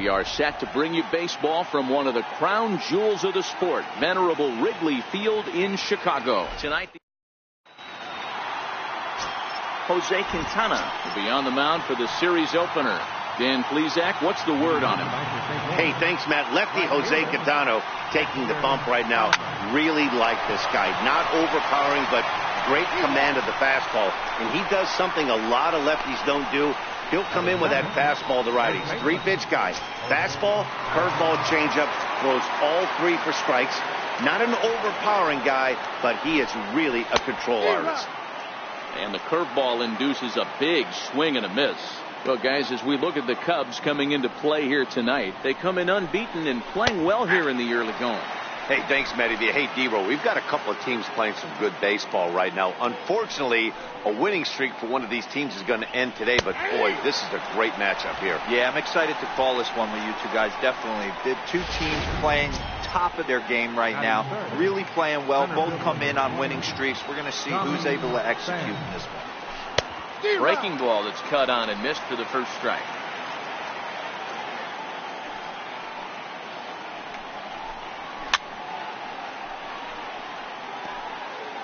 We are set to bring you baseball from one of the crown jewels of the sport, venerable Wrigley Field in Chicago. Tonight, Jose Quintana will be on the mound for the series opener. Dan Plesac, what's the word on him? Hey, thanks, Matt. Lefty Jose Quintana taking the bump right now. Really like this guy. Not overpowering, but great command of the fastball. And he does something a lot of lefties don't do. He'll come in with that fastball to righties. 3-pitch guy. Fastball, curveball, changeup. Throws all 3 for strikes. Not an overpowering guy, but he is really a control artist. And the curveball induces a big swing and a miss. Well, guys, as we look at the Cubs coming into play here tonight, they come in unbeaten and playing well here in the early going. Hey, thanks, Matty. Hey, D-Roll, we've got a couple of teams playing some good baseball right now. Unfortunately, a winning streak for one of these teams is going to end today, but boy, this is a great matchup here. Yeah, I'm excited to call this one with you two guys, definitely. The two teams playing top of their game right now, really playing well. Both come in on winning streaks. We're going to see who's able to execute in this one. Breaking ball that's cut on and missed for the first strike.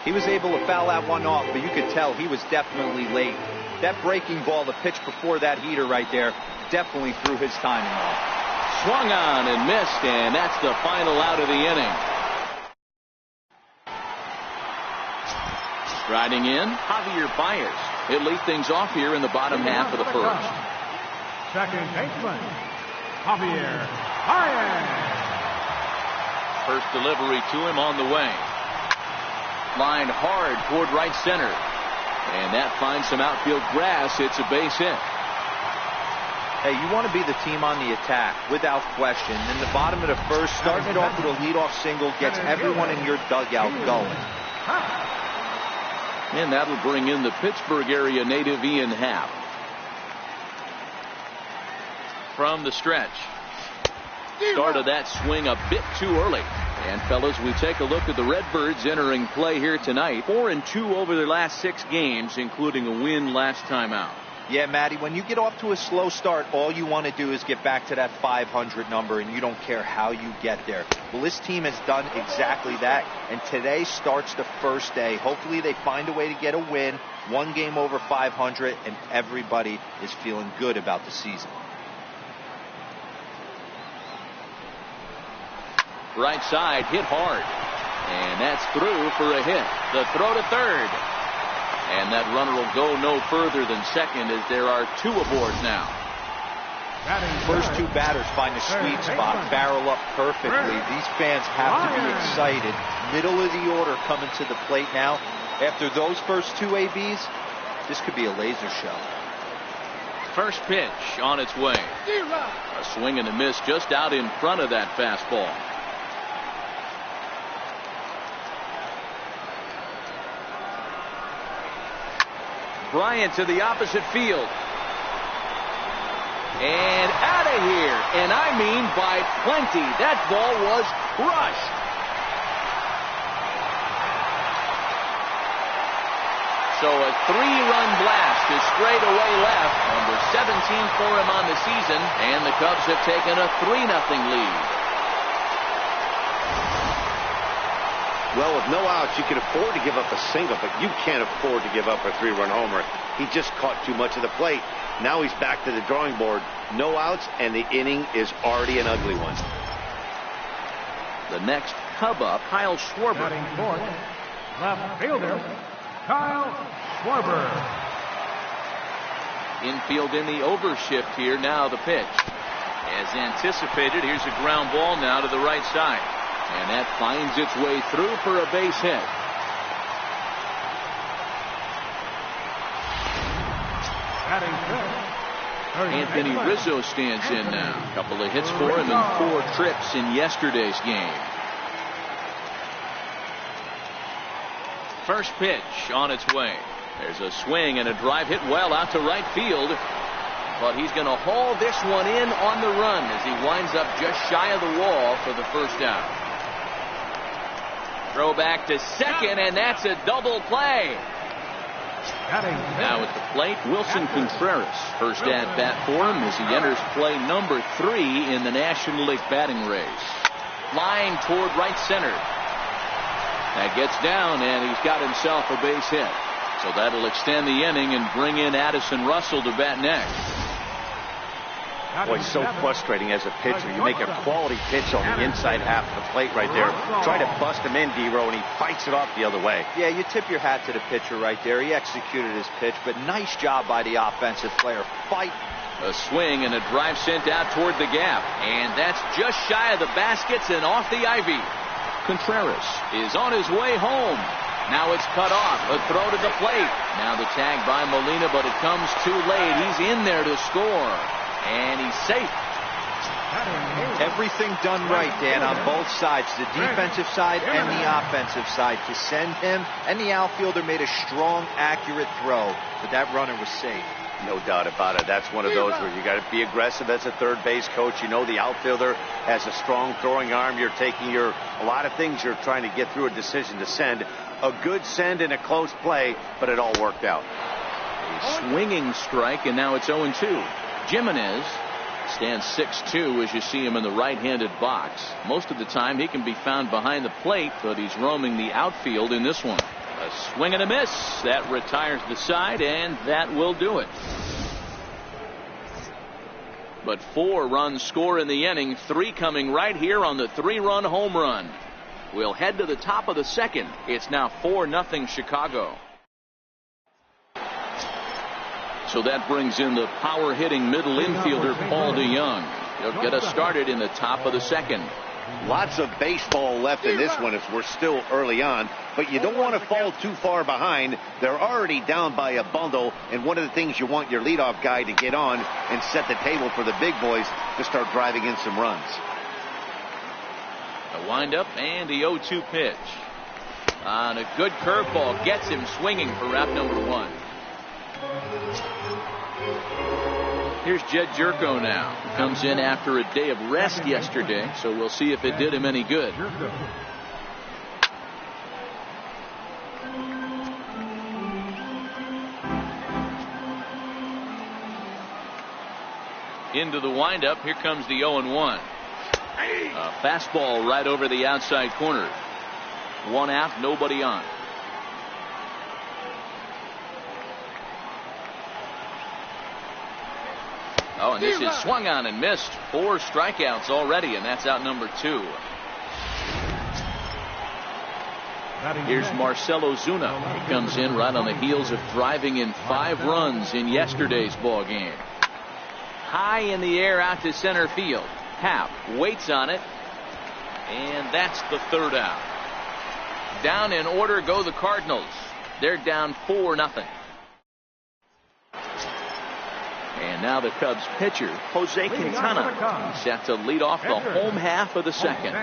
He was able to foul that one off, but you could tell he was definitely late. That breaking ball, the pitch before that heater right there, definitely threw his timing off. Swung on and missed, and that's the final out of the inning. Striding in, Javier Baez. He'll lead things off here in the bottom half of the first. Second baseman, Javier Baez. First delivery to him on the way. Line hard toward right center. And that finds some outfield grass. It's a base hit. Hey, you want to be the team on the attack, without question. In the bottom of the first, starting it off with a leadoff single gets everyone in your dugout going. And that'll bring in the Pittsburgh area native Ian Happ. From the stretch. Started that swing a bit too early. And fellas, we take a look at the Redbirds entering play here tonight. 4-2 over their last 6 games, including a win last time out. Yeah, Matty, when you get off to a slow start, all you want to do is get back to that 500 number, and you don't care how you get there. Well, this team has done exactly that, and today starts the first day. Hopefully they find a way to get a win, 1 game over 500, and everybody is feeling good about the season. Right side hit hard, and that's through for a hit. The throw to third, and that runner will go no further than second as there are 2 aboard now. First 2 batters find a sweet spot, barrel up perfectly. These fans have to be excited. Middle of the order coming to the plate now. After those first 2 ABs, this could be a laser show. First pitch on its way. A swing and a miss just out in front of that fastball. Bryant to the opposite field. And out of here. And I mean by plenty. That ball was crushed. So a 3-run blast to straightaway left. Number 17 for him on the season. And the Cubs have taken a 3-0 lead. Well, with no outs, you can afford to give up a single, but you can't afford to give up a 3-run homer. He just caught too much of the plate. Now he's back to the drawing board. No outs, and the inning is already an ugly one. The next Cub up, Kyle Schwarber. Batting fourth, left fielder, Kyle Schwarber. Infield in the overshift here. Now the pitch. As anticipated, here's a ground ball now to the right side. And that finds its way through for a base hit. Anthony Rizzo stands in now. A couple of hits for him and 4 trips in yesterday's game. First pitch on its way. There's a swing and a drive hit well out to right field. But he's going to haul this one in on the run as he winds up just shy of the wall for the first out. Throw back to second, and that's a double play. Now at the plate, Wilson Contreras. First at bat for him as he enters play number 3 in the National League batting race. Line toward right center. That gets down, and he's got himself a base hit. So that'll extend the inning and bring in Addison Russell to bat next. Boy, so frustrating as a pitcher. You make a quality pitch on the inside half of the plate right there. Try to bust him in, D-Row, and he fights it off the other way. Yeah, you tip your hat to the pitcher right there. He executed his pitch, but nice job by the offensive player. Fight. A swing and a drive sent out toward the gap. And that's just shy of the baskets and off the ivy. Contreras is on his way home. Now it's cut off. A throw to the plate. Now the tag by Molina, but it comes too late. He's in there to score. And he's safe. Everything done right, Dan, on both sides, the defensive side and the offensive side, to send him, and the outfielder made a strong, accurate throw, but that runner was safe. No doubt about it. That's one of those where you got to be aggressive as a third base coach. You know the outfielder has a strong throwing arm. You're taking a lot of things you're trying to get through a decision to send. A good send in a close play, but it all worked out. A swinging strike, and now it's 0-2. Jimenez stands 6'2" as you see him in the right-handed box. Most of the time he can be found behind the plate, but he's roaming the outfield in this one. A swing and a miss. That retires the side, and that will do it. But 4 runs score in the inning, 3 coming right here on the 3-run home run. We'll head to the top of the second. It's now 4-0 Chicago. So that brings in the power-hitting middle infielder Paul DeYoung. He'll get us started in the top of the second. Lots of baseball left in this one as we're still early on, but you don't want to fall too far behind. They're already down by a bundle, and one of the things you want your leadoff guy to get on and set the table for the big boys to start driving in some runs. A windup and the 0-2 pitch. On a good curveball, gets him swinging for out number 1. Here's Jed Jerko now. He comes in after a day of rest yesterday, so we'll see if it did him any good. Into the windup. Here comes the 0-1. A fastball right over the outside corner. 1 out, nobody on. Oh, and this is swung on and missed. 4 strikeouts already, and that's out number 2. Here's Marcell Ozuna. He comes in right on the heels of driving in 5 runs in yesterday's ball game. High in the air out to center field. Happ waits on it, and that's the 3rd out. Down in order go the Cardinals. They're down 4-0. And now the Cubs pitcher, Jose Quintana, he's set to lead off the home half of the second.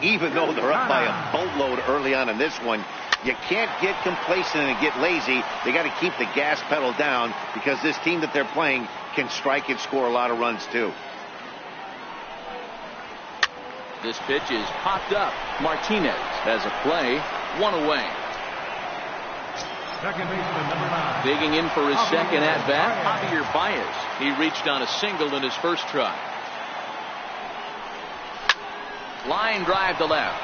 Even though they're up by a boatload early on in this one, you can't get complacent and get lazy. They got to keep the gas pedal down because this team that they're playing can strike and score a lot of runs too. This pitch is popped up. Martinez has a play, 1 away. Second baseman, number 9. Digging in for his second at-bat, Javier Baez. He reached on a single in his first try. Line drive to left.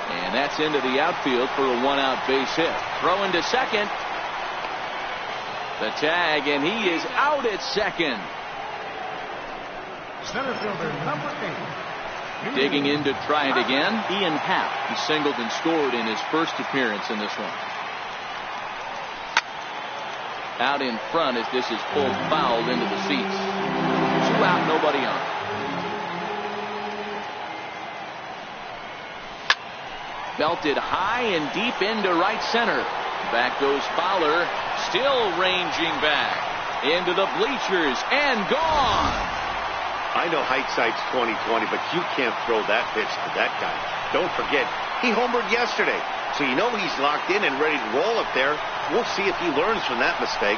And that's into the outfield for a 1-out base hit. Throw into second. The tag, and he is out at second. Center fielder, number 8. Digging in to try it again, Ian Happ. He singled and scored in his first appearance in this one. Out in front as this is pulled foul into the seats. 2 out, nobody on. Belted high and deep into right center. Back goes Fowler, still ranging back into the bleachers and gone. I know hindsight's 20/20, but you can't throw that pitch to that guy. Don't forget, he homered yesterday, so you know he's locked in and ready to roll up there. We'll see if he learns from that mistake.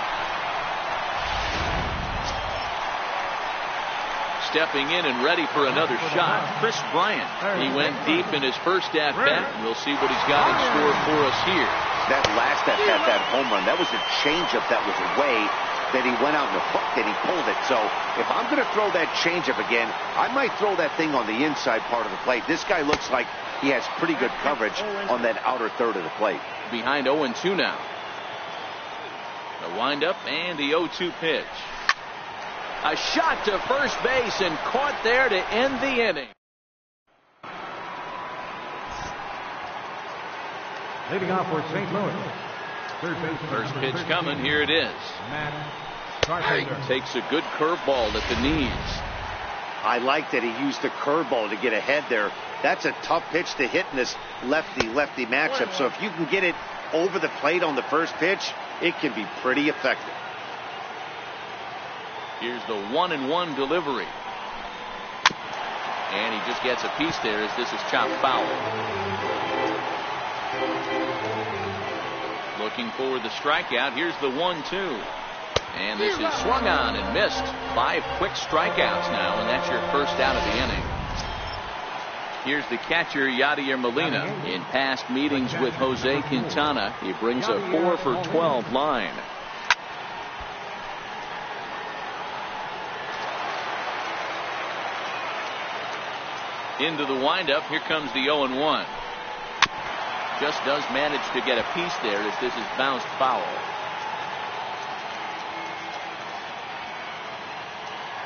Stepping in and ready for another shot, Chris Bryant. He went deep in his first at-bat. We'll see what he's got in store for us here that last at-bat, that home run, that was a changeup that was away, that he went out in the hook and he pulled it. So if I'm going to throw that changeup again, I might throw that thing on the inside part of the plate. This guy looks like he has pretty good coverage on that outer third of the plate. Behind 0-2 now. The windup and the 0-2 pitch. A shot to first base and caught there to end the inning. Leading off for St. Louis. First pitch coming. Here it is. Takes a good curveball at the knees. I like that he used the curveball to get ahead there. That's a tough pitch to hit in this lefty-lefty matchup. So if you can get it over the plate on the first pitch, it can be pretty effective. Here's the 1-1 delivery. And he just gets a piece there as this is chopped foul. Looking for the strikeout. Here's the 1-2. And this is swung on and missed. 5 quick strikeouts now, and that's your first out of the inning. Here's the catcher, Yadier Molina. In past meetings with Jose Quintana, he brings a 4 for 12 line. Into the windup. Here comes the 0-1. Just does manage to get a piece there as this is bounced foul.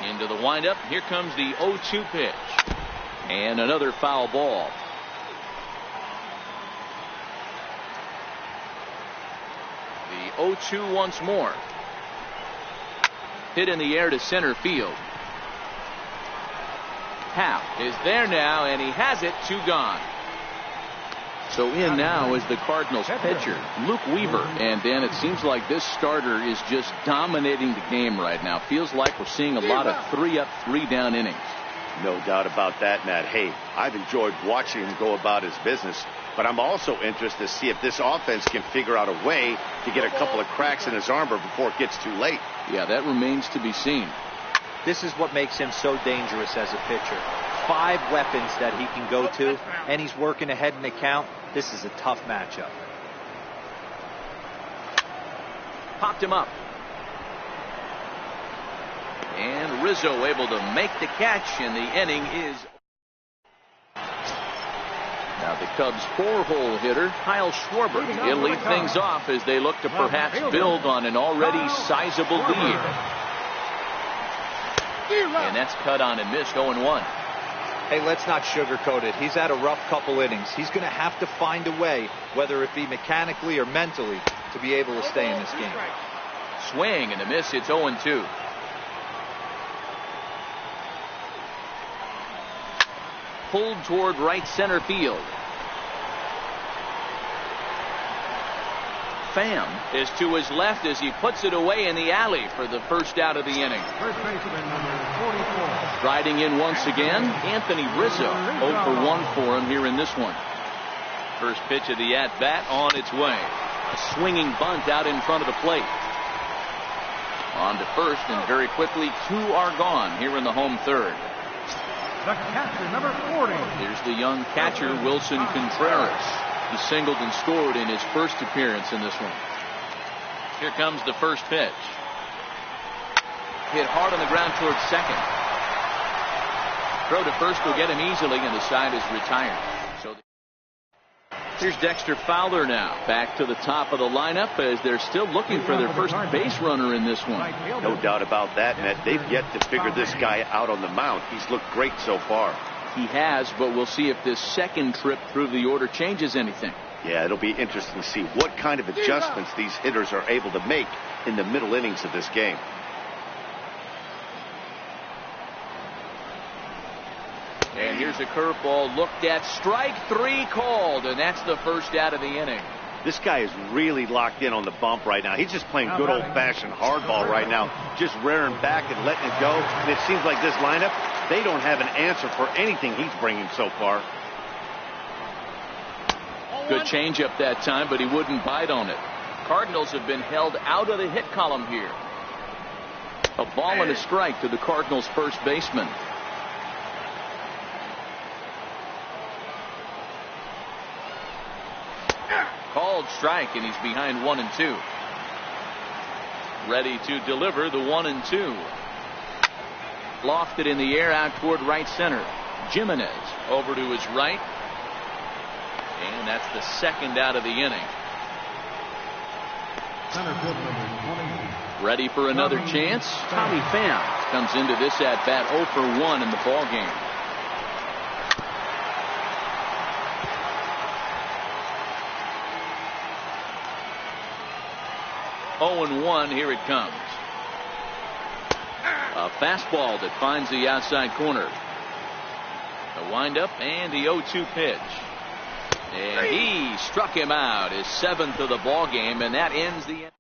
Into the windup. Here comes the 0-2 pitch. And another foul ball. The 0-2 once more. Hit in the air to center field. Happ is there now, and he has it. 2 gone. So in now is the Cardinals pitcher, Luke Weaver. And then it seems like this starter is just dominating the game right now. Feels like we're seeing a lot of 3-up, 3-down innings. No doubt about that, Matt. Hey, I've enjoyed watching him go about his business, but I'm also interested to see if this offense can figure out a way to get a couple of cracks in his armor before it gets too late. Yeah, that remains to be seen. This is what makes him so dangerous as a pitcher. 5 weapons that he can go to, and he's working ahead in the count. This is a tough matchup. Popped him up. And Rizzo able to make the catch, and the inning is. Now the Cubs' 4-hole hitter, Kyle Schwarber. He'll lead things off as they look to perhaps build on an already sizable lead. And that's cut on and missed. 0-1. Hey, let's not sugarcoat it. He's had a rough couple innings. He's going to have to find a way, whether it be mechanically or mentally, to be able to stay in this game. Swing and a miss. It's 0-2. Pulled toward right center field. Pham is to his left as he puts it away in the alley for the first out of the inning. First baseman number 44. Riding in once again, Anthony Rizzo. 0 for 1 for him here in this one. First pitch of the at-bat on its way. A swinging bunt out in front of the plate. On to first, and very quickly 2 are gone here in the home third. The catcher, number 40. Here's the young catcher, Wilson Contreras. He singled and scored in his first appearance in this one. Here comes the first pitch. Hit hard on the ground towards second. Throw to first will get him easily, and the side is retired. So here's Dexter Fowler now, back to the top of the lineup as they're still looking for their first base runner in this one. No doubt about that, Matt. They've yet to figure this guy out on the mound. He's looked great so far. He has, but we'll see if this second trip through the order changes anything. Yeah, it'll be interesting to see what kind of adjustments these hitters are able to make in the middle innings of this game. And here's a curveball looked at. Strike 3 called, and that's the first out of the inning. This guy is really locked in on the bump right now. He's just playing good old-fashioned hardball right now, just rearing back and letting it go. And it seems like this lineup, they don't have an answer for anything he's bringing so far. Good changeup that time, but he wouldn't bite on it. Cardinals have been held out of the hit column here. A ball and a strike to the Cardinals' first baseman. Called strike, and he's behind 1-2. Ready to deliver the 1-2. Lofted in the air out toward right center. Jimenez over to his right. And that's the second out of the inning. Center field number 20. Ready for another chance. Tommy Pham comes into this at bat 0 for 1 in the ball game. Oh and 1, here it comes. A fastball that finds the outside corner. The windup and the 0-2 pitch. And he struck him out, his 7th of the ball game, and that ends the inning.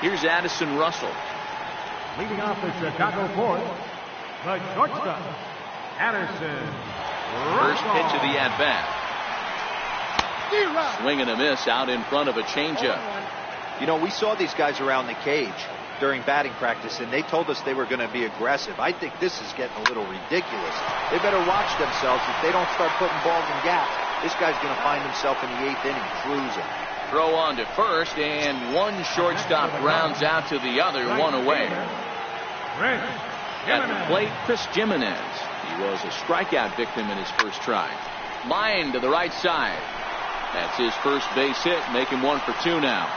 Here's Addison Russell. Leading off the Chicago fourth, the shortstop, Addison First Russell. pitch of the at-bat. Swing and a miss out in front of a changeup. You know, we saw these guys around the cage during batting practice, and they told us they were going to be aggressive. I think this is getting a little ridiculous. They better watch themselves. If they don't start putting balls in gaps, this guy's going to find himself in the 8th inning cruising. Throw on to first, and one shortstop rounds out to the other, one away. At the plate, Chris Jimenez. He was a strikeout victim in his first try. Line to the right side. That's his first base hit, making 1 for 2 now.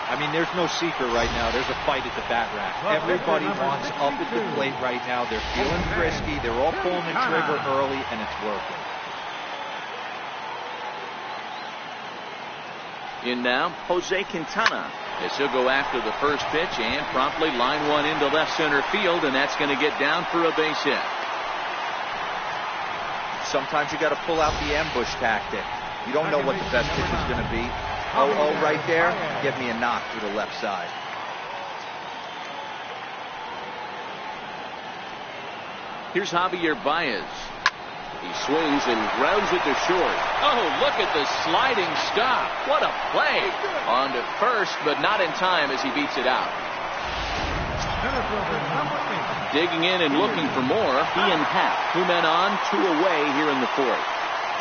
I mean, there's no secret right now. There's a fight at the bat rack. Everybody wants up at the plate right now. They're feeling frisky. They're all pulling the trigger early, and it's working. In now, Jose Quintana, as he'll go after the first pitch and promptly line one into left center field, and that's going to get down for a base hit. Sometimes you got to pull out the ambush tactic. You don't know what the best pitch is going to be. Oh, right there, give me a knock to the left side. Here's Javier Baez. He swings and grounds it to short. Oh, look at the sliding stop. What a play. On to first, but not in time as he beats it out. Digging in and looking for more. Ian Happ. 2 men on, 2 away here in the 4th.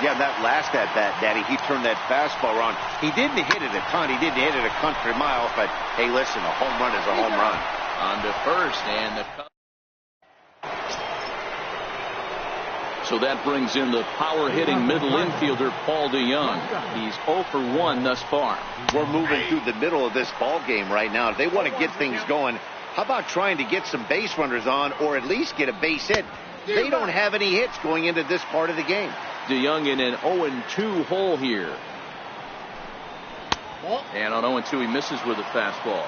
Yeah, that last at bat, Daddy, he turned that fastball around. He didn't hit it a ton. He didn't hit it a country mile, but hey, listen, a home run is a home run. On to first, and the so that brings in the power-hitting middle infielder Paul DeYoung. He's 0 for 1 thus far. We're moving through the middle of this ball game right now. If they want to get things going, how about trying to get some base runners on, or at least get a base hit? They don't have any hits going into this part of the game. DeYoung in an 0-2 hole here. And on 0-2 he misses with a fastball.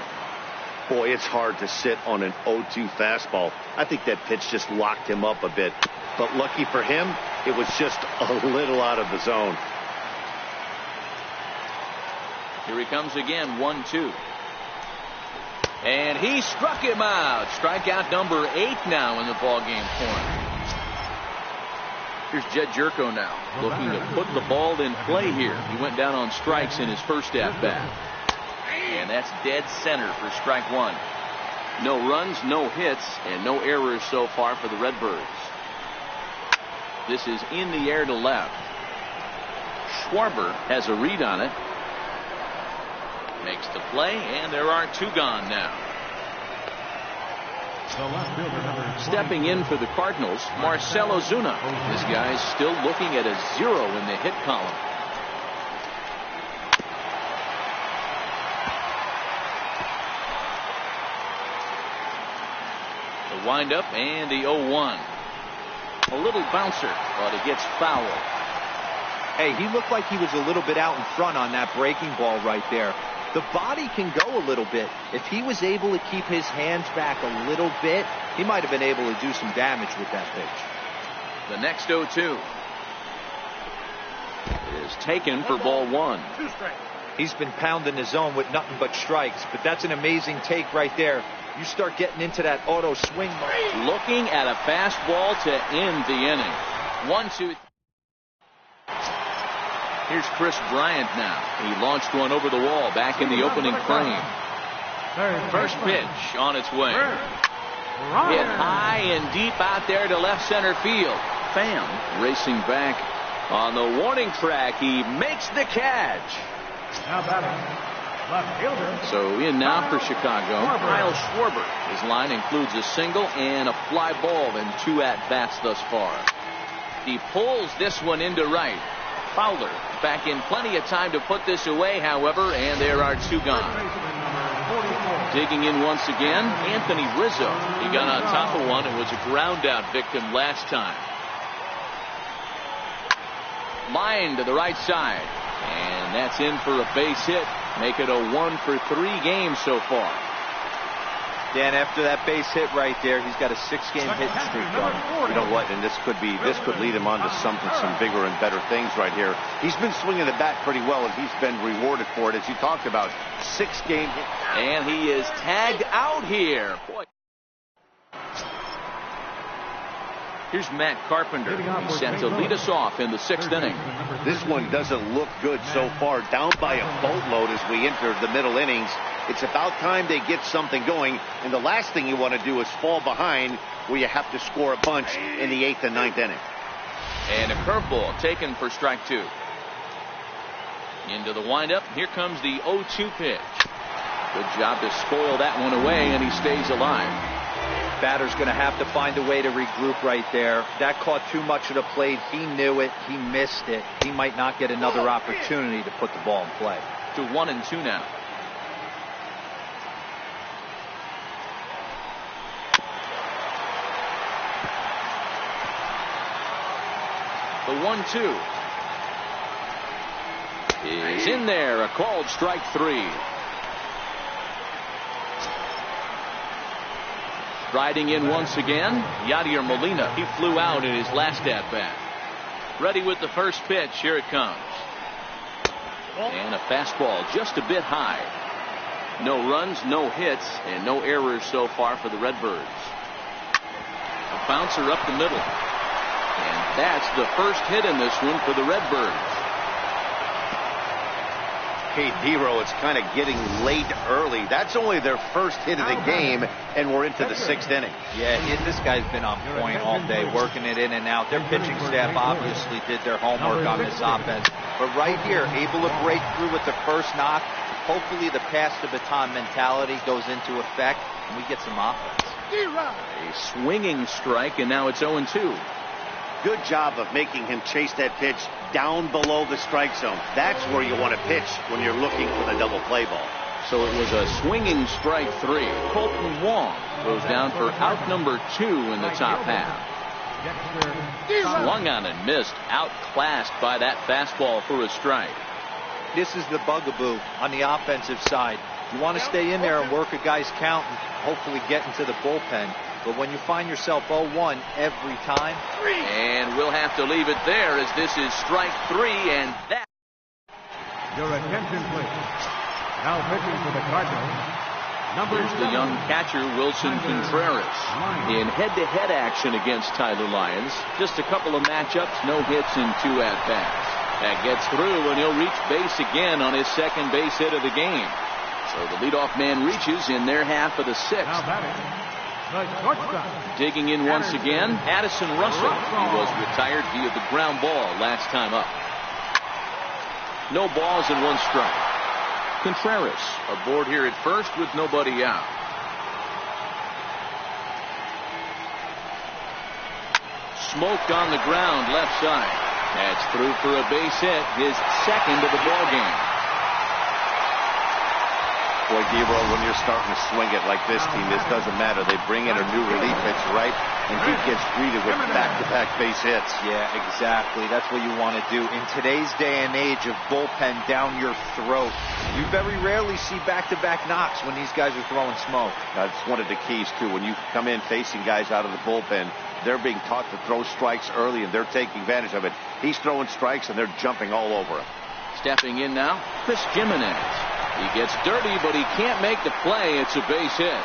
Boy, it's hard to sit on an 0-2 fastball. I think that pitch just locked him up a bit. But lucky for him, it was just a little out of the zone. Here he comes again, 1-2. And he struck him out. Strikeout number 8 now in the ballgame for him. Here's Jed Jerko now, looking to put the ball in play here. He went down on strikes in his first at-bat. And that's dead center for strike 1. No runs, no hits, and no errors so far for the Redbirds. This is in the air to left. Schwarber has a read on it. Makes the play, and there are 2 gone now. Stepping in for the Cardinals, Marcell Ozuna. This guy's still looking at a 0 in the hit column. The windup and the 0-1. A little bouncer, but it gets fouled. Hey, he looked like he was a little bit out in front on that breaking ball right there. The body can go a little bit. If he was able to keep his hands back a little bit, he might have been able to do some damage with that pitch. The next 0-2 is taken for ball 1. He's been pounding the zone with nothing but strikes, but that's an amazing take right there. You start getting into that auto swing mode. Looking at a fastball to end the inning. 1-2. Here's Chris Bryant now. He launched one over the wall back in the opening frame. First pitch on its way. Hit high and deep out there to left center field. Pham racing back On the warning track, he makes the catch. Now batting, left fielder. So in now for Chicago, Kyle Schwarber. His line includes a single and a fly ball in 2 at-bats thus far. He pulls this one into right. Fowler back in plenty of time to put this away, however, and there are 2 gone. Digging in once again, Anthony Rizzo. He got on top of one and was a ground out victim last time. Line to the right side, and that's in for a base hit. Make it a 1-for-3 game so far. Dan, after that base hit right there, he's got a 6-game hit streak going. You know what? And this could lead him on to some bigger and better things right here. He's been swinging the bat pretty well, and he's been rewarded for it, as you talked about. 6-game hit. And he is tagged out here. Boy. Here's Matt Carpenter. He's set to lead us off in the 6th inning. This one doesn't look good so far. Down by a boatload as we enter the middle innings. It's about time they get something going. And the last thing you want to do is fall behind where you have to score a bunch in the 8th and 9th inning. And a curveball taken for strike 2. Into the windup. Here comes the 0-2 pitch. Good job to spoil that one away, and he stays alive. Batter's going to have to find a way to regroup right there. That caught too much of the plate. He knew it. He missed it. He might not get another opportunity to put the ball in play. To 1-2 now. The 1-2 is in there. A called strike 3. Riding in once again, Yadier Molina. He flew out in his last at-bat. Ready with the first pitch. Here it comes. And a fastball just a bit high. No runs, no hits, and no errors so far for the Redbirds. A bouncer up the middle. And that's the first hit in this one for the Redbirds. Hey, Dero, it's kind of getting late early. That's only their first hit of the game, and we're into the 6th inning. Yeah, this guy's been on point all day, working it in and out. Their pitching staff obviously did their homework on this offense. But right here, able to break through with the first knock. Hopefully the pass the baton mentality goes into effect, and we get some offense. A swinging strike, and now it's 0-2. Good job of making him chase that pitch down below the strike zone. That's where you want to pitch when you're looking for the double play ball. So it was a swinging strike 3. Colton Wong goes down for out number 2 in the top half. Swung on and missed, outclassed by that fastball for a strike. This is the bugaboo on the offensive side. You want to stay in there and work a guy's count and hopefully get into the bullpen. But when you find yourself 0-1 every time. And we'll have to leave it there as this is strike 3, and that. Your attention, please. Now pitching for the Cardinals. Here's the young catcher, Wilson Contreras. In head-to-head action against Tyler Lyons. Just a couple of matchups, no hits in 2 at-bats. That gets through, and he'll reach base again on his second base hit of the game. So the leadoff man reaches in their half of the 6th. Now batting, the shortstop. Digging in once again, Addison Russell. He was retired via the ground ball last time up. No balls and 1 strike. Contreras aboard here at first with nobody out. Smoked on the ground left side. That's through for a base hit, his second of the ball game. Boy, Dero, when you're starting to swing it like this team, this doesn't matter. They bring in a new relief pitcher, right? And he gets greeted with back-to-back base hits. Yeah, exactly. That's what you want to do. In today's day and age of bullpen down your throat, you very rarely see back-to-back knocks when these guys are throwing smoke. That's one of the keys, too. When you come in facing guys out of the bullpen, they're being taught to throw strikes early, and they're taking advantage of it. He's throwing strikes, and they're jumping all over him. Stepping in now, Chris Jimenez. He gets dirty, but he can't make the play. It's a base hit.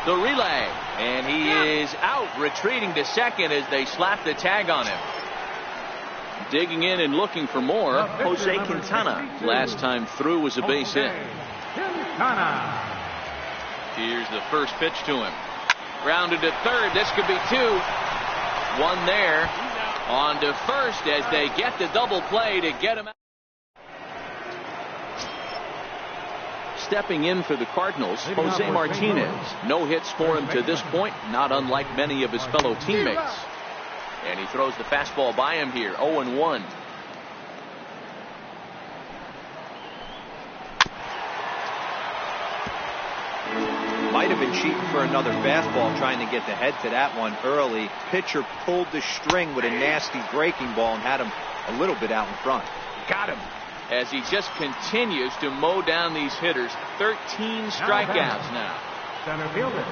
The relay, and he is out, retreating to second as they slap the tag on him. Digging in and looking for more, Jose Quintana. Last time through was a base hit. Here's the first pitch to him. Grounded to third. This could be 2. One there. On to first as they get the double play to get him out. Stepping in for the Cardinals, Jose Martinez. No hits for him to this point, not unlike many of his fellow teammates. And he throws the fastball by him here, 0-1. Might have been cheating for another fastball, trying to get the head to that one early. Pitcher pulled the string with a nasty breaking ball and had him a little bit out in front. Got him. As he just continues to mow down these hitters. 13 strikeouts now. Center fielder,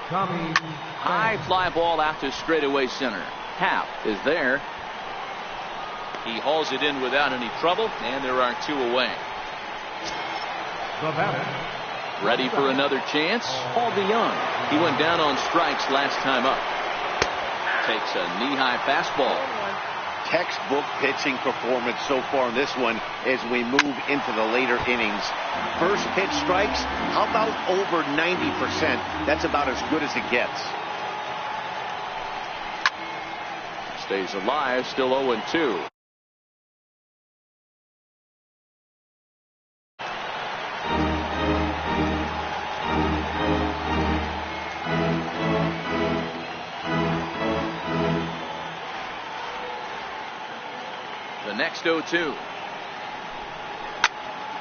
Tommy. High fly ball out to straightaway center. Happ is there. He hauls it in without any trouble, and there are 2 away. The batter. Ready for another chance? Paul DeYoung. He went down on strikes last time up. Takes a knee-high fastball. Textbook pitching performance so far in this one as we move into the later innings. First pitch strikes, how about over 90%? That's about as good as it gets. Stays alive, still 0-2. The next 0-2.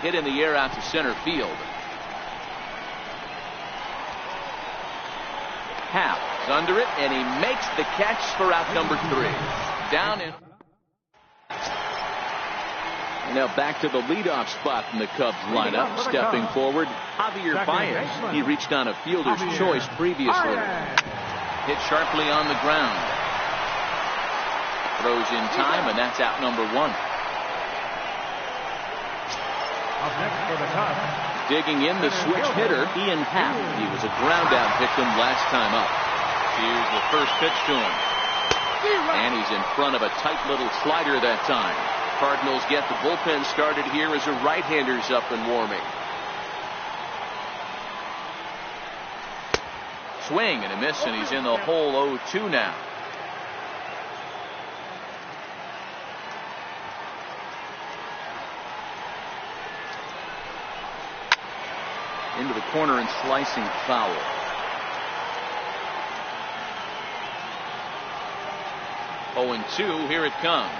Hit in the air out to center field. Happ is under it, and he makes the catch for out number 3. Down in. And now back to the leadoff spot in the Cubs lineup. Stepping forward, Javier Baez. He reached on a fielder's choice previously. Hit sharply on the ground. Throws in time, and that's out number 1. Up next for the Cubs. Digging in the switch hitter, Ian Happ. He was a ground out victim last time up. Here's the first pitch to him. And he's in front of a tight little slider that time. Cardinals get the bullpen started here as a right-hander's up and warming. Swing and a miss, and he's in the hole 0-2 now. Into the corner and slicing foul. Oh, and 2, here it comes.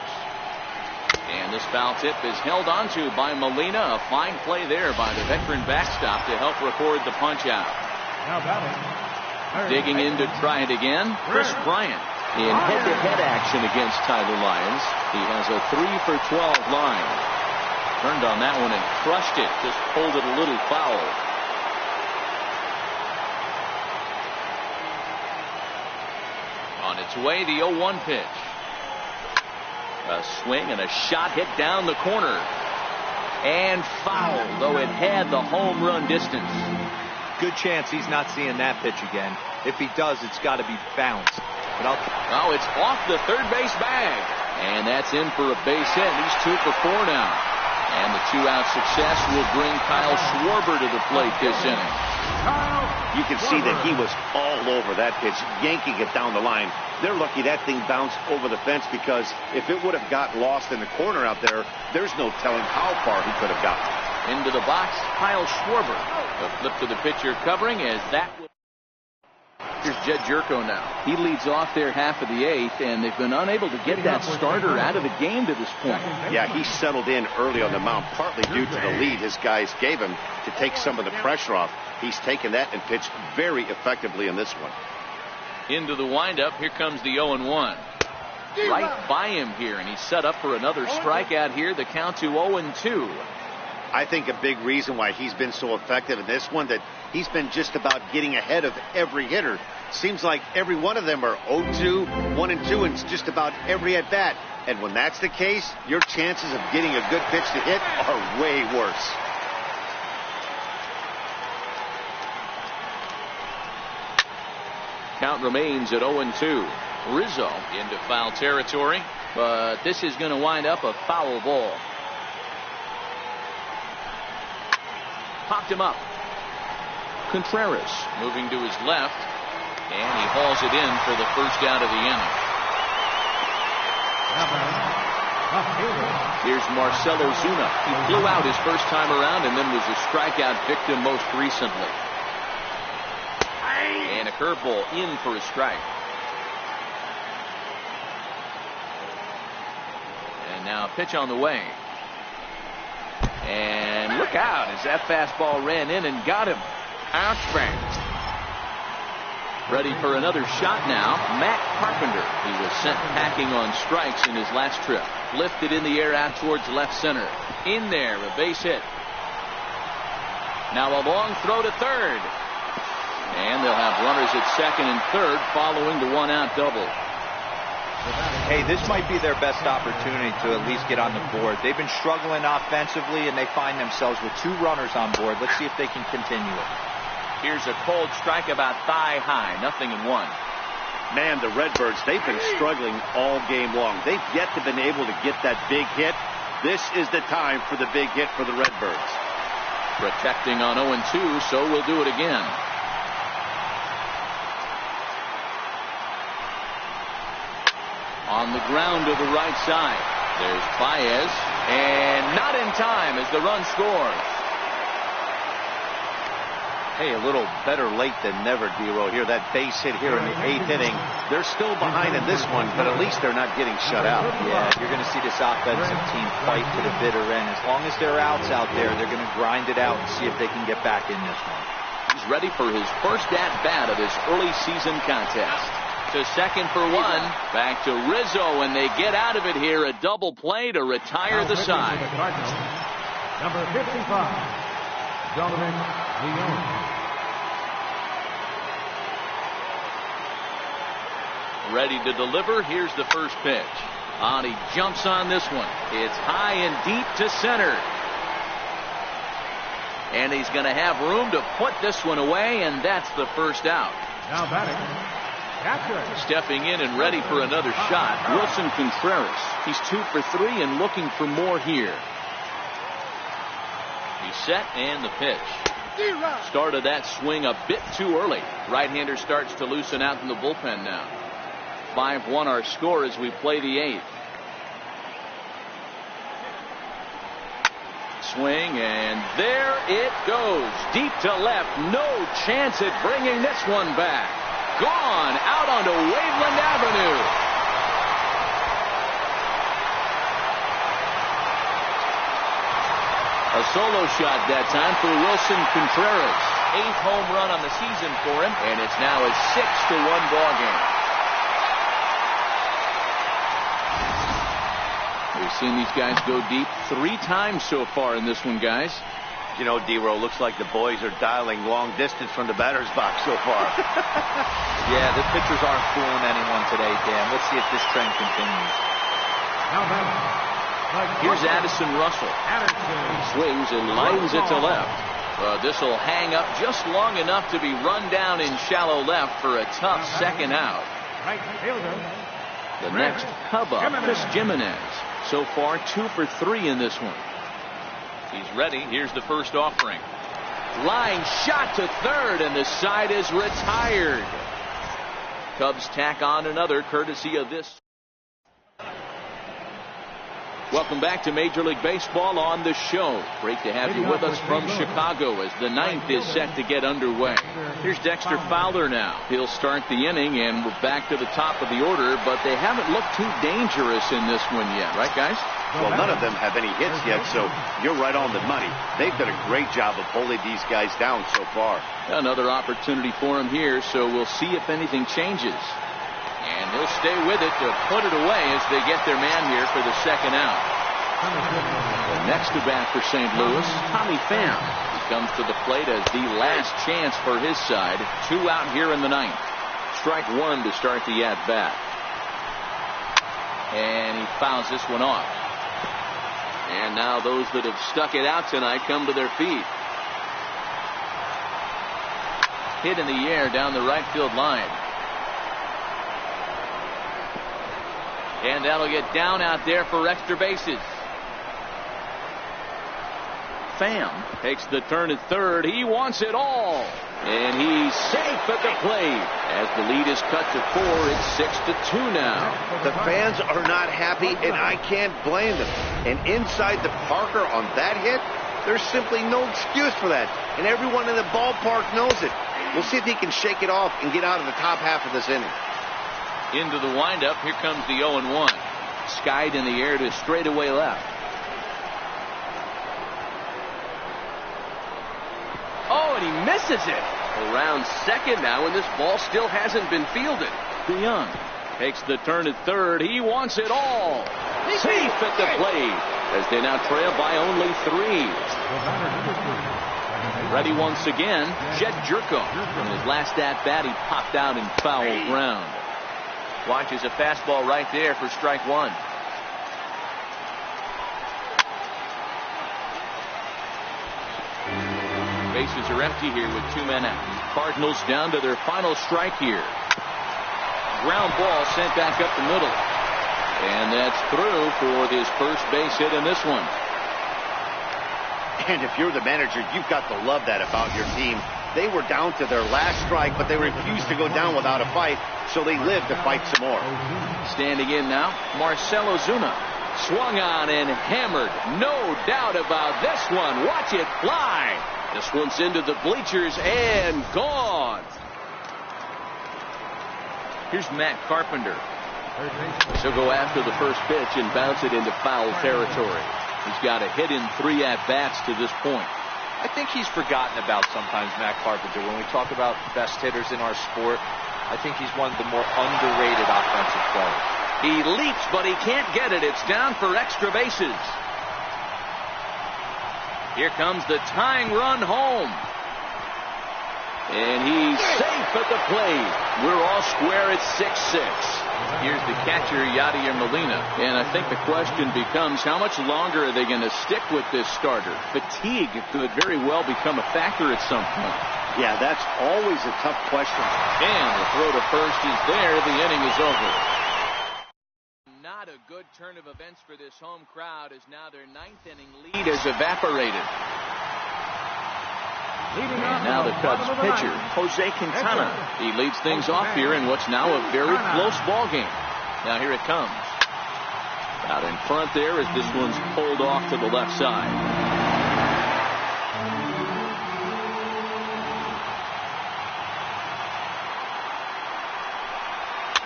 And this foul tip is held onto by Molina. A fine play there by the veteran backstop to help record the punch out. Now batting. Digging in to try it again, Chris Bryant. In head-to-head action against Tyler Lyons. He has a 3-for-12 line. Turned on that one and crushed it. Just pulled it a little foul. On its way, the 0-1 pitch. A swing and a shot hit down the corner. And foul, though it had the home run distance. Good chance he's not seeing that pitch again. If he does, it's got to be bounced. But oh, it's off the third base bag. And that's in for a base hit. He's 2 for 4 now. And the 2-out success will bring Kyle Schwarber to the plate this inning. You can see that he was all over that pitch, yanking it down the line. They're lucky that thing bounced over the fence, because if it would have got lost in the corner out there, there's no telling how far he could have gotten. Into the box, Kyle Schwarber. A flip to the pitcher covering as that. Here's Jed Jerko now. He leads off their half of the 8th, and they've been unable to get that starter out of the game to this point. Yeah, he settled in early on the mound, partly due to the lead his guys gave him to take some of the pressure off. He's taken that and pitched very effectively in this one. Into the windup, here comes the 0-1. Right by him here, and he's set up for another strikeout here. The count to 0-2. I think a big reason why he's been so effective in this one, that he's been just about getting ahead of every hitter. Seems like every one of them are 0-2, 1-2, and just about every at bat. And when that's the case, your chances of getting a good pitch to hit are way worse. Count remains at 0-2. Rizzo into foul territory, but this is going to wind up a foul ball. Popped him up. Contreras moving to his left, and he hauls it in for the first out of the inning. Here's Marcelo Zuna. He flew out his first time around and then was a strikeout victim most recently. And a curveball in for a strike. And now a pitch on the way. And look out as that fastball ran in and got him. Ouch bang. Ready for another shot now. Matt Carpenter. He was sent packing on strikes in his last trip. Lifted in the air out towards left center. In there, a base hit. Now a long throw to third. And they'll have runners at second and third following the one-out double. Hey, this might be their best opportunity to at least get on the board. They've been struggling offensively, and they find themselves with 2 runners on board. Let's see if they can continue it. Here's a cold strike about thigh high. 0-1. Man, the Redbirds, they've been struggling all game long. They've yet to been able to get that big hit. This is the time for the big hit for the Redbirds. Protecting on 0-2, so we'll do it again. On the ground to the right side. There's Baez. And not in time as the run scores. Hey, a little better late than never, D-Row. Here, that base hit here in the 8th inning. They're still behind in this one, but at least they're not getting shut out. Yeah, you're going to see this offensive team fight to the bitter end. As long as there are outs out there, they're going to grind it out and see if they can get back in this one. He's ready for his first at-bat of this early season contest. To second for one. Back to Rizzo, and they get out of it here. A double play to retire the side. Number 55, Dominic Leone. Ready to deliver. Here's the first pitch. He jumps on this one. It's high and deep to center. And he's going to have room to put this one away, and that's the first out. Now batting. Stepping in and ready for another shot, Wilson Contreras. He's 2 for 3 and looking for more here. He's set and the pitch. Started that swing a bit too early. Right-hander starts to loosen out in the bullpen now. 5-1 our score as we play the 8th. Swing, and there it goes. Deep to left. No chance at bringing this one back. Gone out onto Waveland Avenue. A solo shot that time for Wilson Contreras. 8th home run on the season for him, and it's now a 6-1 ball game. We've seen these guys go deep 3 times so far in this one, guys. You know, D-Row, looks like the boys are dialing long distance from the batter's box so far. Yeah, the pitchers aren't fooling anyone today, Dan. Let's see if this trend continues. Here's Addison Russell. He swings and lines it to left. This will hang up just long enough to be run down in shallow left for a tough second out. The next Cub up, Chris Jimenez. So far, 2 for 3 in this one. He's ready. Here's the first offering. Line shot to third, and the side is retired. Cubs tack on another courtesy of this. Welcome back to Major League Baseball on the show. Great to have you with us from Chicago as the 9th is set to get underway. Here's Dexter Fowler now. He'll start the inning, and we're back to the top of the order, but they haven't looked too dangerous in this one yet, right, guys? Well, none of them have any hits yet, so you're right on the money. They've done a great job of holding these guys down so far. Another opportunity for him here, so we'll see if anything changes. And he'll stay with it to put it away as they get their man here for the second out. The next to bat for St. Louis, Tommy Pham. He comes to the plate as the last chance for his side. 2 out here in the 9th. Strike 1 to start the at-bat. And he fouls this one off. And now those that have stuck it out tonight come to their feet. Hit in the air down the right field line. And that'll get down out there for extra bases. Pham takes the turn at third. He wants it all. And he's safe at the plate. As the lead is cut to 4, it's 6-2 now. The fans are not happy, and I can't blame them. And inside the Parker on that hit, there's simply no excuse for that. And everyone in the ballpark knows it. We'll see if he can shake it off and get out of the top half of this inning. Into the windup, here comes the 0-1. Skied in the air to straightaway left. Oh, and he misses it. Around second now, and this ball still hasn't been fielded. DeYoung takes the turn at third. He wants it all. Safe at the plate as they now trail by only 3. Ready once again, Jed Jerko. From his last at-bat, he popped out in foul ground. Watches a fastball right there for strike 1. Bases are empty here with 2 men out. Cardinals down to their final strike here. Ground ball sent back up the middle. And that's through for his first base hit in this one. And if you're the manager, you've got to love that about your team. They were down to their last strike, but they refused to go down without a fight, so they lived to fight some more. Standing in now, Marcell Ozuna. Swung on and hammered. No doubt about this one. Watch it fly. This one's into the bleachers and gone. Here's Matt Carpenter. He'll go after the first pitch and bounce it into foul territory. He's got a hit in 3 at-bats to this point. I think he's forgotten about sometimes, Matt Carpenter. When we talk about best hitters in our sport, I think he's one of the more underrated offensive players. He leaps, but he can't get it. It's down for extra bases. Here comes the tying run home. And he's safe at the plate. We're all square at 6-6. Here's the catcher, Yadier Molina. And I think the question becomes, how much longer are they going to stick with this starter? Fatigue could very well become a factor at some point. Yeah, that's always a tough question. And the throw to first is there. The inning is over. Not a good turn of events for this home crowd, as now their 9th inning lead has evaporated. And now the Cubs pitcher, Jose Quintana. He leads things off here in what's now a very close ball game. Now here it comes. Out in front there as this one's pulled off to the left side.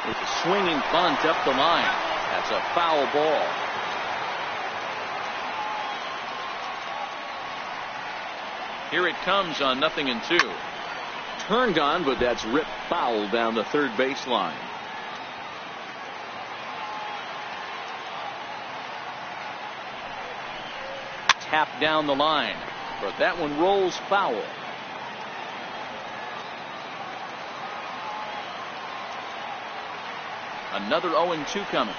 It's a swinging bunt up the line. That's a foul ball. Here it comes on 0-2. Turned on, but that's ripped foul down the third baseline. Tap down the line, but that one rolls foul. Another 0-2 coming.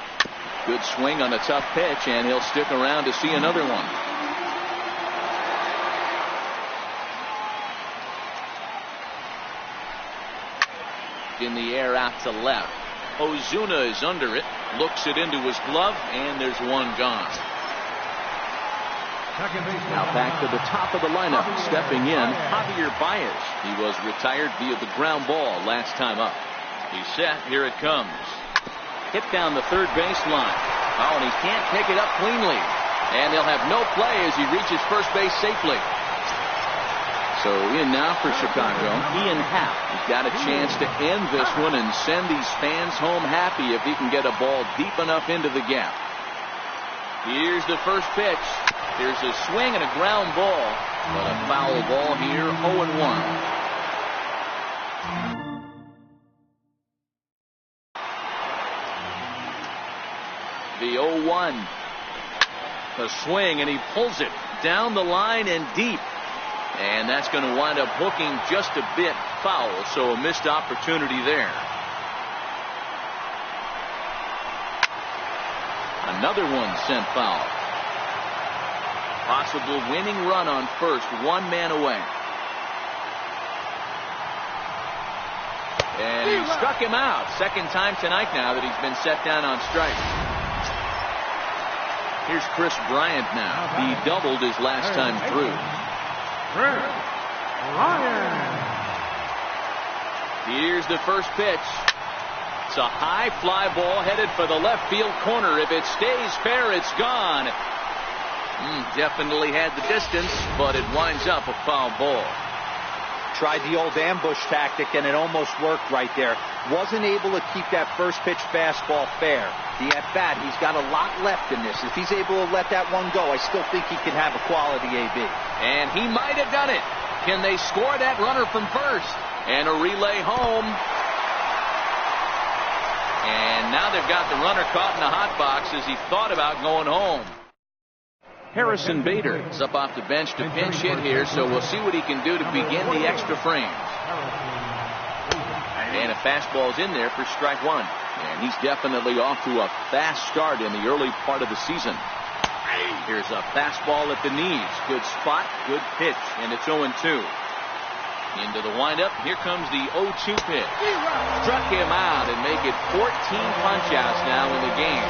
Good swing on a tough pitch, and he'll stick around to see another one. In the air out to left. Ozuna is under it. Looks it into his glove, and there's one gone. Now back to the top of the lineup. Stepping in, Javier Baez. He was retired via the ground ball last time up. He's set. Here it comes. Hit down the third baseline. Oh, and he can't pick it up cleanly. And he'll have no play as he reaches first base safely. So in now for Chicago, Ian Happ. He's got a chance to end this one and send these fans home happy if he can get a ball deep enough into the gap. Here's the first pitch. There's a swing and a ground ball, but a foul ball here, 0-1. The 0-1. A swing, and he pulls it down the line and deep. And that's going to wind up hooking just a bit foul, so a missed opportunity there. Another one sent foul. Possible winning run on first, 1 man away. And he struck him out. Second time tonight now that he's been set down on strike. Here's Chris Bryant now. He doubled his last time through. Here's the first pitch. It's a high fly ball headed for the left field corner. If it stays fair, it's gone. Definitely had the distance, but it winds up a foul ball. Tried the old ambush tactic, and it almost worked right there. Wasn't able to keep that first pitch fastball fair. The at-bat, he's got a lot left in this. If he's able to let that one go, I still think he can have a quality AB. And he might have done it. Can they score that runner from first? And a relay home. And now they've got the runner caught in the hot box as he thought about going home. Harrison Bader is up off the bench to pinch hit here, so we'll see what he can do to begin the extra frame. And a fastball's in there for strike one. And he's definitely off to a fast start in the early part of the season. Here's a fastball at the knees. Good spot, good pitch, and it's 0-2. Into the windup, here comes the 0-2 pitch. Struck him out and make it 14 punch-outs now in the game.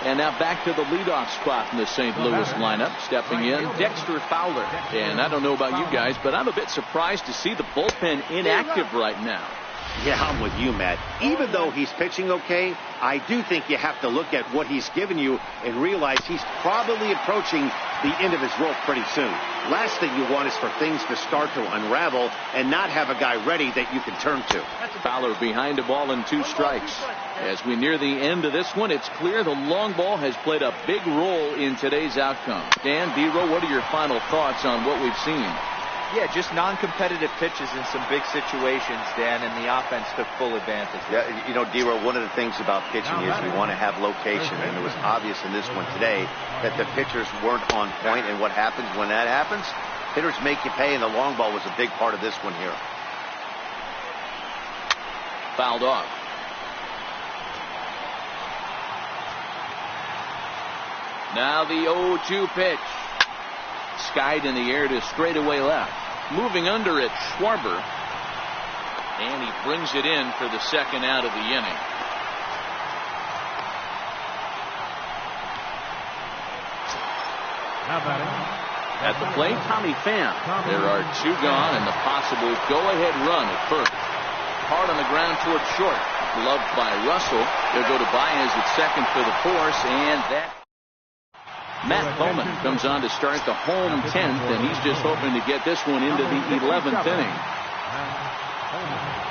And now back to the leadoff spot in the St. Louis lineup. Stepping in, Dexter Fowler. And I don't know about you guys, but I'm a bit surprised to see the bullpen inactive right now. Yeah, I'm with you, Matt. Even though he's pitching okay, I do think you have to look at what he's given you and realize he's probably approaching the end of his rope pretty soon. Last thing you want is for things to start to unravel and not have a guy ready that you can turn to. Fowler behind a ball and 2 strikes. As we near the end of this one, it's clear the long ball has played a big role in today's outcome. Dan, D-Row, what are your final thoughts on what we've seen? Yeah, just non-competitive pitches in some big situations, Dan, and the offense took full advantage. Yeah, you know, D-Row, one of the things about pitching is you want to have location, and it was obvious in this one today that the pitchers weren't on point, and what happens when that happens? Hitters make you pay, and the long ball was a big part of this one here. Fouled off. Now the 0-2 pitch. Skied in the air to straightaway left. Moving under it, Schwarber. And he brings it in for the second out of the inning. At the plate, Tommy Pham. There are 2 gone and the possible go-ahead run at first. Hard on the ground toward short. Gloved by Russell. They'll go to Baez at second for the force, and that. Matt Bowman comes on to start the home 10th, and he's just hoping to get this one into the 11th inning.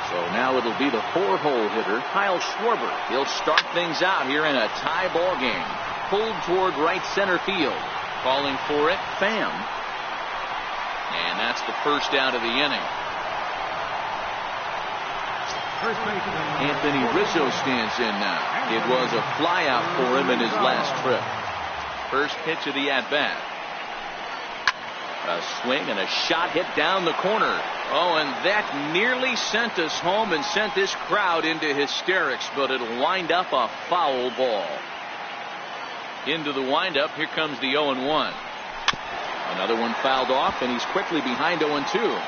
So now it'll be the 4-hole hitter, Kyle Schwarber. He'll start things out here in a tie ball game. Pulled toward right center field. Calling for it, Pham. And that's the first out of the inning. Anthony Rizzo stands in now. It was a flyout for him in his last trip. First pitch of the at-bat. A swing and a shot hit down the corner. Oh, and that nearly sent us home and sent this crowd into hysterics, but it'll wind up a foul ball. Into the windup, here comes the 0-1. Another one fouled off, and he's quickly behind 0-2.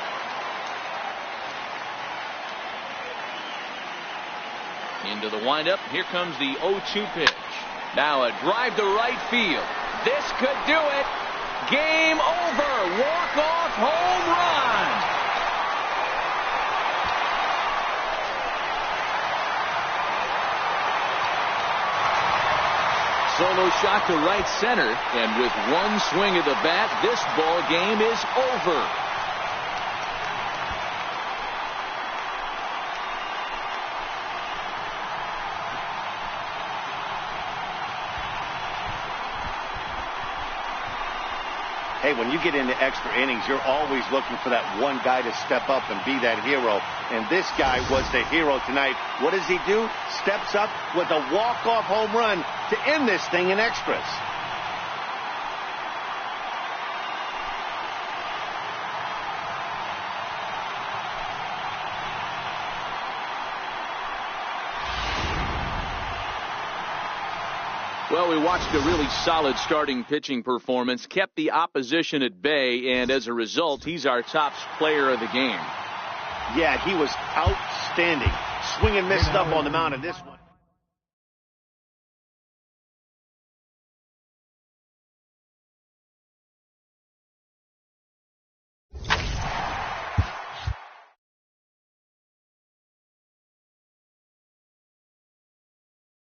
Into the windup, here comes the 0-2 pitch. Now a drive to right field. This could do it. Game over. Walk-off home run. Solo shot to right center, and with one swing of the bat, this ball game is over. Hey, when you get into extra innings, you're always looking for that one guy to step up and be that hero. And this guy was the hero tonight. What does he do? Steps up with a walk-off home run to end this thing in extras. Well, we watched a really solid starting pitching performance, kept the opposition at bay, and as a result, he's our top player of the game. Yeah, he was outstanding. Swing and miss up on the mound in this one.